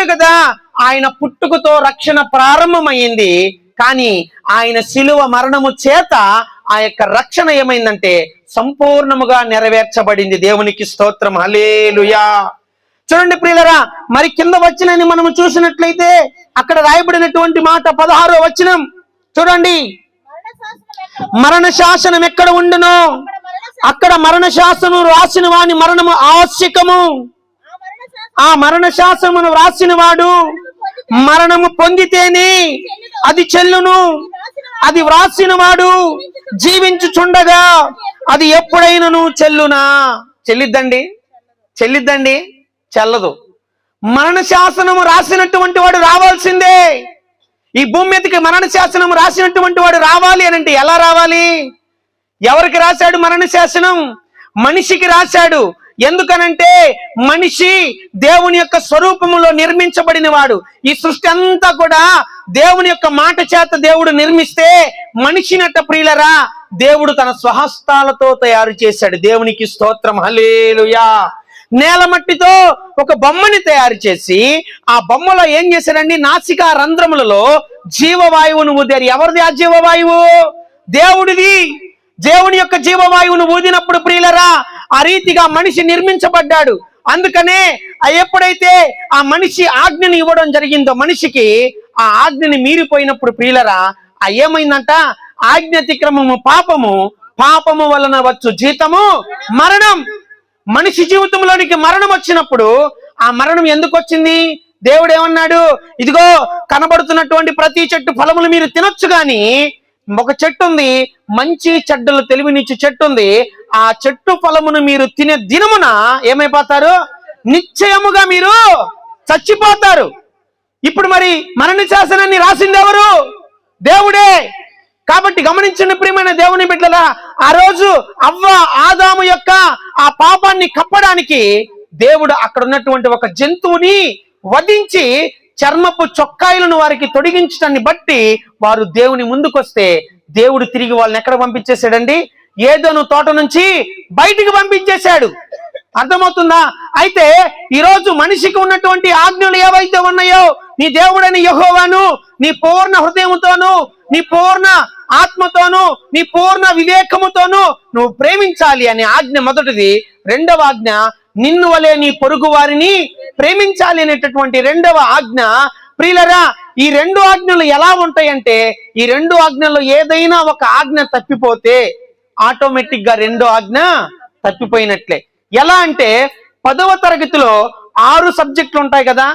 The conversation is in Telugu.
చెప్పాడు కదా, ఆయన పుట్టుకతో రక్షణ ప్రారంభమైంది. కానీ ఆయన శిలువ మరణము చేత ఆ యొక్క రక్షణ ఏమైందంటే సంపూర్ణముగా నెరవేర్చబడింది. దేవునికి స్తోత్రం, హల్లెలూయా. చూడండి ప్రియులరా, మరి కింద వచనాన్ని మనము చూసినట్లయితే అక్కడ రాయబడినటువంటి మాట 16వ వచనం చూడండి. మరణ శాసనం ఎక్కడ ఉండునో అక్కడ మరణ శాసనం రాసిన వాని మరణము ఆవశ్యకము. ఆ మరణ శాసనమును రాసిన వాడు మరణము పొందితేనే అది చెల్లును. అది వ్రాసిన వాడు జీవించుచుండగా అది ఎప్పుడైనను చెల్లునా? చెల్లిద్దండి? చెల్లిద్దండి? చెల్లదు. మరణ శాసనము రాసినటువంటి వాడు రావాల్సిందే. ఈ భూమి మీదకి మరణ శాసనం రాసినటువంటి వాడు రావాలి అని అంటే ఎలా రావాలి? ఎవరికి రాశాడు మరణ శాసనం? మనిషికి రాశాడు. ఎందుకనంటే మనిషి దేవుని యొక్క స్వరూపములో నిర్మించబడిన వాడు. ఈ సృష్టి అంతా కూడా దేవుని యొక్క మాట చేత దేవుడు నిర్మిస్తే మనిషినట్ట ప్రియులరా దేవుడు తన స్వహస్తాలతో తయారు చేశాడు. దేవునికి స్తోత్రం, హల్లెలూయా. నేల మట్టితో ఒక బొమ్మని తయారు చేసి ఆ బొమ్మలో ఏం చేశాడండి? నాసికా రంధ్రములలో జీవవాయువును ఊదారు. ఎవరిది ఆ జీవవాయువు? దేవుడిది. దేవుని యొక్క జీవవాయువును ఊదినప్పుడు ప్రియులరా ఆ రీతిగా మనిషి నిర్మించబడ్డాడు. అందుకనే ఎప్పుడైతే ఆ మనిషి ఆజ్ఞని ఇవ్వడం జరిగిందో మనిషికి, ఆ ఆజ్ఞని మీరిపోయినప్పుడు ప్రియులరా ఏమైందంట? ఆజ్ఞాతిక్రమము పాపము, పాపము వలన వచ్చు జీతము మరణం. మనిషి జీవితంలోనికి మరణం వచ్చినప్పుడు ఆ మరణం ఎందుకు వచ్చింది? దేవుడు ఏమన్నాడు? ఇదిగో కనబడుతున్నటువంటి ప్రతి చెట్టు ఫలములు మీరు తినొచ్చు, గాని ఒక చెట్టు ఉంది, మంచి చెడ్డలు తెలివినిచ్చు చెట్టు ఉంది. ఆ చెట్టు ఫలమును మీరు తినే దినమున ఏమైపోతారు? నిశ్చయముగా మీరు చచ్చిపోతారు. ఇప్పుడు మరి మరణ శాసనాన్ని రాసింది ఎవరు? దేవుడే. కాబట్టి గమనించండి ప్రియమైన దేవుని బిడ్డలా, ఆ రోజు అవ్వ ఆదాము యొక్క ఆ పాపాన్ని కప్పడానికి దేవుడు అక్కడ ఉన్నటువంటి ఒక జంతువుని వధించి చర్మపు చొక్కాయిలను వారికి తొడిగించడాన్ని బట్టి వారు దేవుని ముందుకొస్తే దేవుడు తిరిగి వాళ్ళని ఎక్కడ పంపించేశాడండి? ఏదోను తోట నుంచి బయటికి పంపించేశాడు. అర్థమవుతుందా? అయితే ఈరోజు మనిషికి ఉన్నటువంటి ఆజ్ఞలు ఏవైతే ఉన్నాయో, నీ దేవుడని యెహోవాను నీ పూర్ణ హృదయముతోను, నీ పూర్ణ ఆత్మతోను, నీ పూర్ణ వివేకముతోను నువ్వు ప్రేమించాలి అనే ఆజ్ఞ మొదటిది. రెండవ ఆజ్ఞ నిన్ను వలె నీ పొరుగు వారిని ప్రేమించాలి అనేటటువంటి రెండవ ఆజ్ఞ. ప్రియులరా, ఈ రెండు ఆజ్ఞలు ఎలా ఉంటాయంటే, ఈ రెండు ఆజ్ఞల్లో ఏదైనా ఒక ఆజ్ఞ తప్పిపోతే ఆటోమేటిక్ గా రెండో ఆజ్ఞ తప్పిపోయినట్లే. ఎలా అంటే 10వ తరగతిలో 6 సబ్జెక్టులు ఉంటాయి కదా,